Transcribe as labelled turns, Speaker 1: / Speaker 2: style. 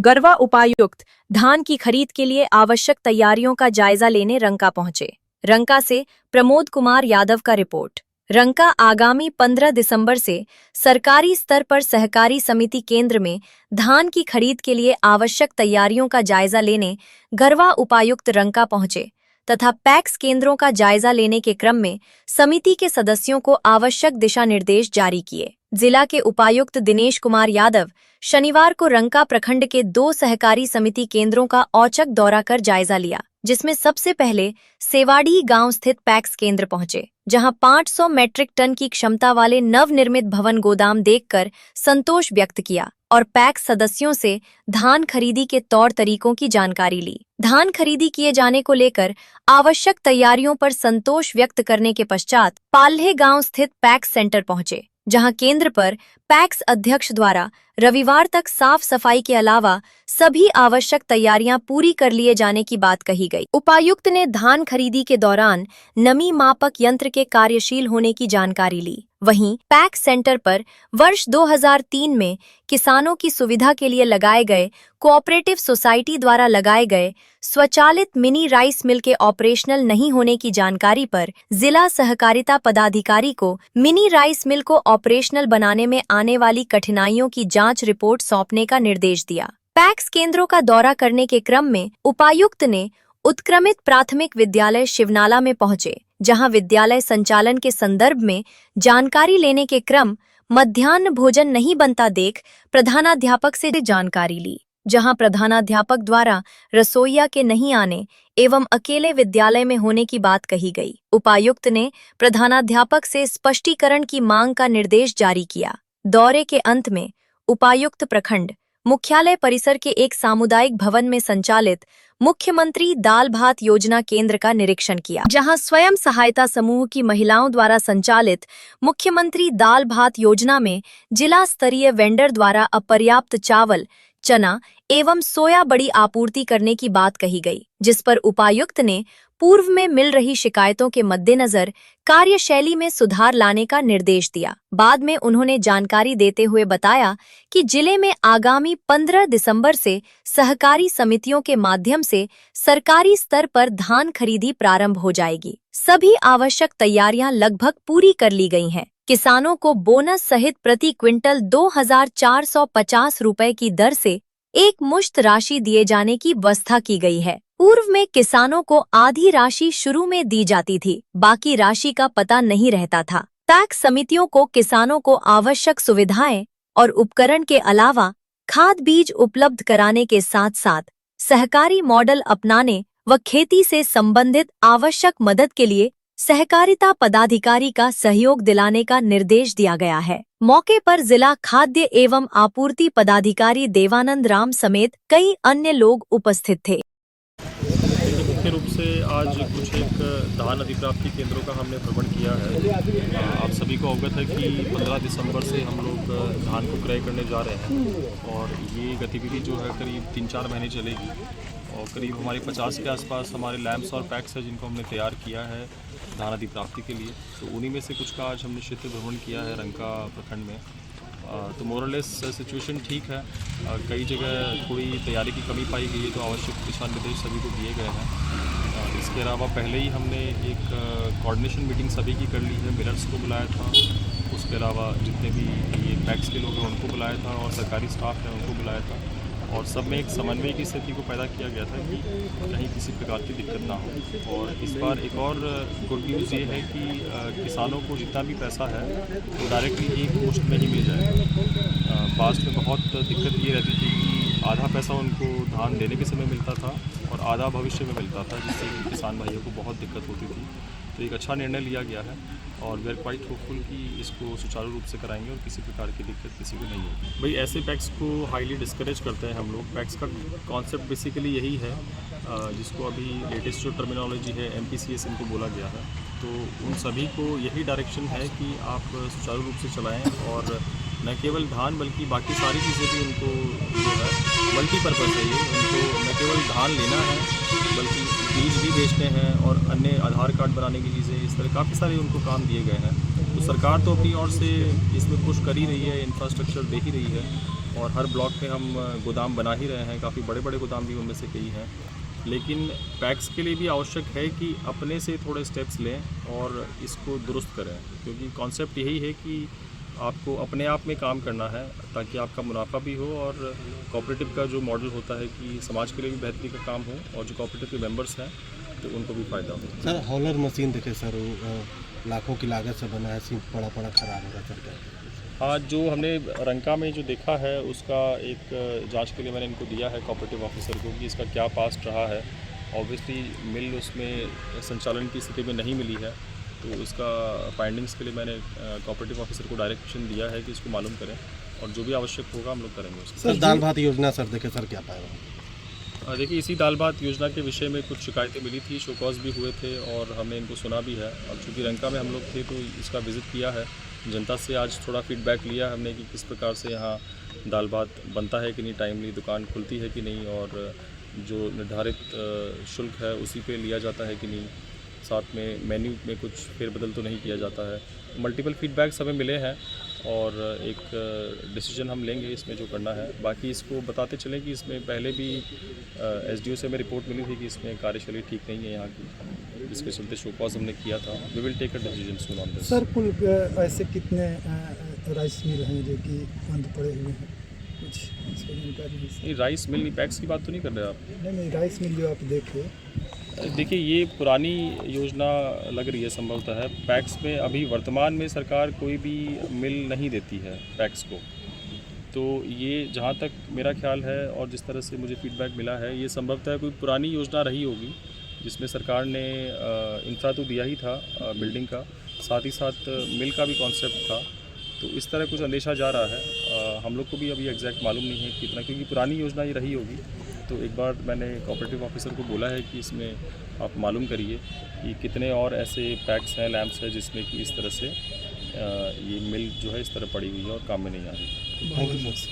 Speaker 1: गरवा उपायुक्त धान की खरीद के लिए आवश्यक तैयारियों का जायजा लेने रंका पहुंचे। रंका से प्रमोद कुमार यादव का रिपोर्ट। रंका आगामी 15 दिसंबर से सरकारी स्तर पर सहकारी समिति केंद्र में धान की खरीद के लिए आवश्यक तैयारियों का जायजा लेने गरवा उपायुक्त रंका पहुंचे तथा पैक्स केंद्रों का जायजा लेने के क्रम में समिति के सदस्यों को आवश्यक दिशा निर्देश जारी किए। जिला के उपायुक्त दिनेश कुमार यादव शनिवार को रंका प्रखंड के 2 सहकारी समिति केंद्रों का औचक दौरा कर जायजा लिया, जिसमें सबसे पहले सेवाड़ी गांव स्थित पैक्स केंद्र पहुंचे, जहां 500 मैट्रिक टन की क्षमता वाले नवनिर्मित भवन गोदाम देखकर संतोष व्यक्त किया और पैक्स सदस्यों से धान खरीदी के तौर तरीकों की जानकारी ली। धान खरीदी किए जाने को लेकर आवश्यक तैयारियों पर संतोष व्यक्त करने के पश्चात पाल्हे गांव स्थित पैक्स सेंटर पहुंचे, जहां केंद्र पर पैक्स अध्यक्ष द्वारा रविवार तक साफ सफाई के अलावा सभी आवश्यक तैयारियां पूरी कर लिए जाने की बात कही गई। उपायुक्त ने धान खरीदी के दौरान नमी मापक यंत्र के कार्यशील होने की जानकारी ली। वहीं पैक्स सेंटर पर वर्ष 2003 में किसानों की सुविधा के लिए लगाए गए कोऑपरेटिव सोसाइटी द्वारा लगाए गए स्वचालित मिनी राइस मिल के ऑपरेशनल नहीं होने की जानकारी पर जिला सहकारिता पदाधिकारी को मिनी राइस मिल को ऑपरेशनल बनाने में आने वाली कठिनाइयों की जांच रिपोर्ट सौंपने का निर्देश दिया। पैक्स केंद्रों का दौरा करने के क्रम में उपायुक्त ने उत्क्रमित प्राथमिक विद्यालय शिवनाला में पहुंचे, जहां विद्यालय संचालन के संदर्भ में जानकारी लेने के क्रम मध्याह्न भोजन नहीं बनता देख प्रधानाध्यापक से जानकारी ली, जहां प्रधानाध्यापक द्वारा रसोइया के नहीं आने एवं अकेले विद्यालय में होने की बात कही गई। उपायुक्त ने प्रधानाध्यापक से स्पष्टीकरण की मांग का निर्देश जारी किया। दौरे के अंत में उपायुक्त प्रखंड मुख्यालय परिसर के एक सामुदायिक भवन में संचालित मुख्यमंत्री दाल भात योजना केंद्र का निरीक्षण किया, जहां स्वयं सहायता समूह की महिलाओं द्वारा संचालित मुख्यमंत्री दाल भात योजना में जिला स्तरीय वेंडर द्वारा अपर्याप्त चावल, चना एवं सोया बड़ी आपूर्ति करने की बात कही गई, जिस पर उपायुक्त ने पूर्व में मिल रही शिकायतों के मद्देनजर कार्यशैली में सुधार लाने का निर्देश दिया। बाद में उन्होंने जानकारी देते हुए बताया कि जिले में आगामी 15 दिसंबर से सहकारी समितियों के माध्यम से सरकारी स्तर पर धान खरीदी प्रारंभ हो जाएगी। सभी आवश्यक तैयारियां लगभग पूरी कर ली गई हैं। किसानों को बोनस सहित प्रति क्विंटल 2450 रुपए की दर से एक मुश्त राशि दिए जाने की व्यवस्था की गई है। पूर्व में किसानों को आधी राशि शुरू में दी जाती थी, बाकी राशि का पता नहीं रहता था। पैक्स समितियों को किसानों को आवश्यक सुविधाएं और उपकरण के अलावा खाद बीज उपलब्ध कराने के साथ साथ सहकारी मॉडल अपनाने व खेती से संबंधित आवश्यक मदद के लिए सहकारिता पदाधिकारी का सहयोग दिलाने का निर्देश दिया गया है। मौके पर जिला खाद्य एवं आपूर्ति पदाधिकारी देवानंद राम समेत कई अन्य लोग उपस्थित थे।
Speaker 2: मुख्य रूप से आज कुछ एक धान अधिप्राप्ति केंद्रों का हमने भ्रमण किया है। आप सभी को अवगत है कि 15 दिसंबर से हम लोग धान को क्रय करने जा रहे हैं और ये गतिविधि जो है करीब 3-4 महीने चलेगी और करीब हमारे 50 के आसपास हमारे लैम्प्स और पैक्स है जिनको हमने तैयार किया है धान अधिप्राप्ति के लिए। तो उन्हीं में से कुछ का आज हमने क्षेत्र भ्रमण किया है रंका प्रखंड में। तो मोरलेस सिचुएशन ठीक है। कई जगह थोड़ी तैयारी की कमी पाई गई है, तो आवश्यक दिशा निर्देश सभी को दिए गए हैं। इसके अलावा पहले ही हमने एक कोऑर्डिनेशन मीटिंग सभी की कर ली है। मिलर्स को बुलाया था, उसके अलावा जितने भी ये पैक्स के लोग हैं उनको बुलाया था और सरकारी स्टाफ है उनको बुलाया था और सब में एक समन्वय की स्थिति को पैदा किया गया था कि कहीं किसी प्रकार की दिक्कत ना हो। और इस बार एक और गुड न्यूज़ ये है कि किसानों को जितना भी पैसा है वो डायरेक्टली एक मुश्त में ही मिल जाएगा। पास्ट में बहुत दिक्कत ये रहती थी कि आधा पैसा उनको धान देने के समय मिलता था और आधा भविष्य में मिलता था, जिससे कि किसान भाइयों को बहुत दिक्कत होती थी। तो एक अच्छा निर्णय लिया गया है और वी आर क्वाइट होपफुल कि इसको सुचारू रूप से कराएंगे और किसी प्रकार की दिक्कत किसी को नहीं होगी। भाई ऐसे पैक्स को हाईली डिस्करेज करते हैं हम लोग। पैक्स का कॉन्सेप्ट बेसिकली यही है, जिसको अभी लेटेस्ट जो टर्मिनोलॉजी है MPCS इनको बोला गया है। तो उन सभी को यही डायरेक्शन है कि आप सुचारू रूप से चलाएँ और न केवल धान बल्कि बाकी सारी चीज़ें भी उनको जो है मल्टीपर्पज़ है। ये उनको न केवल धान लेना है बल्कि बीज भी बेचने हैं और अन्य आधार कार्ड बनाने की चीज़ें, इस तरह काफ़ी सारे उनको काम दिए गए हैं। तो सरकार तो अपनी ओर से इसमें पुश कर ही रही है, इंफ्रास्ट्रक्चर दे ही रही है। और हर ब्लॉक में हम गोदाम बना ही रहे हैं, काफ़ी बड़े बड़े गोदाम भी उनमें से कई हैं। लेकिन पैक्स के लिए भी आवश्यक है कि अपने से थोड़े स्टेप्स लें और इसको दुरुस्त करें, क्योंकि कॉन्सेप्ट यही है कि आपको अपने आप में काम करना है ताकि आपका मुनाफा भी हो और कोऑपरेटिव का जो मॉडल होता है कि समाज के लिए भी बेहतरी का काम हो और जो कोऑपरेटिव के मेंबर्स हैं तो उनको भी फ़ायदा हो।
Speaker 3: सर हॉलर मशीन देखे सर, लाखों की लागत से बना है, सिर्फ पड़ा खराब होगा सर क्या?
Speaker 2: हाँ, जो हमने रंका में जो देखा है उसका एक जांच के लिए मैंने इनको दिया है कोऑपरेटिव ऑफिसर को कि इसका क्या पास्ट रहा है। ऑब्वियसली मिल उसमें संचालन की स्थिति में नहीं मिली है, तो इसका फाइंडिंग्स के लिए मैंने कोऑपरेटिव ऑफिसर को डायरेक्शन दिया है कि इसको मालूम करें और जो भी आवश्यक होगा हम लोग करेंगे उसको।
Speaker 3: सर दाल भात योजना सर देखे सर क्या पाएगा?
Speaker 2: देखिए, इसी दाल भात योजना के विषय में कुछ शिकायतें मिली थी, शोकॉज भी हुए थे और हमने इनको सुना भी है। अब चूँकि रंका में हम लोग थे तो इसका विज़िट किया है, जनता से आज थोड़ा फीडबैक लिया हमने कि किस प्रकार से यहाँ दाल भात बनता है कि नहीं, टाइमली दुकान खुलती है कि नहीं और जो निर्धारित शुल्क है उसी पे लिया जाता है कि नहीं, साथ में मेन्यू में कुछ फेरबदल तो नहीं किया जाता है। मल्टीपल फीडबैक्स हमें मिले हैं और एक डिसीजन हम लेंगे इसमें जो करना है। बाकी इसको बताते चलें कि इसमें पहले भी एसडीओ से हमें रिपोर्ट मिली थी कि इसमें कार्यशैली ठीक नहीं है यहाँ की, जिसके चलते शोकॉज हमने किया था। We will take a decision soon on this.
Speaker 4: Sir कुल ऐसे कितने राइस मिल हैं जो कि बंद पड़े हुए हैं, कुछ इसकी जानकारी है?
Speaker 2: नहीं, राइस मिल नहीं, पैक्स की बात तो नहीं कर रहे आप?
Speaker 4: नहीं, राइस मिल जो आप देखे।
Speaker 2: देखिए, ये पुरानी योजना लग रही है संभवतः है। पैक्स में अभी वर्तमान में सरकार कोई भी मिल नहीं देती है पैक्स को, तो ये जहाँ तक मेरा ख्याल है और जिस तरह से मुझे फीडबैक मिला है, ये संभवतः कोई पुरानी योजना रही होगी जिसमें सरकार ने इंफ्रा तो दिया ही था बिल्डिंग का, साथ ही साथ मिल का भी कॉन्सेप्ट था। तो इस तरह कुछ अंदेशा जा रहा है। हम लोग को भी अभी एग्जैक्ट मालूम नहीं है कितना, क्योंकि पुरानी योजना ये रही होगी। तो एक बार मैंने कोऑपरेटिव ऑफिसर को बोला है कि इसमें आप मालूम करिए कि कितने और ऐसे पैक्स हैं, लैंप्स हैं जिसमें कि इस तरह से ये मिल जो है इस तरह पड़ी हुई है और काम में नहीं आ रही।
Speaker 3: Thank you sir.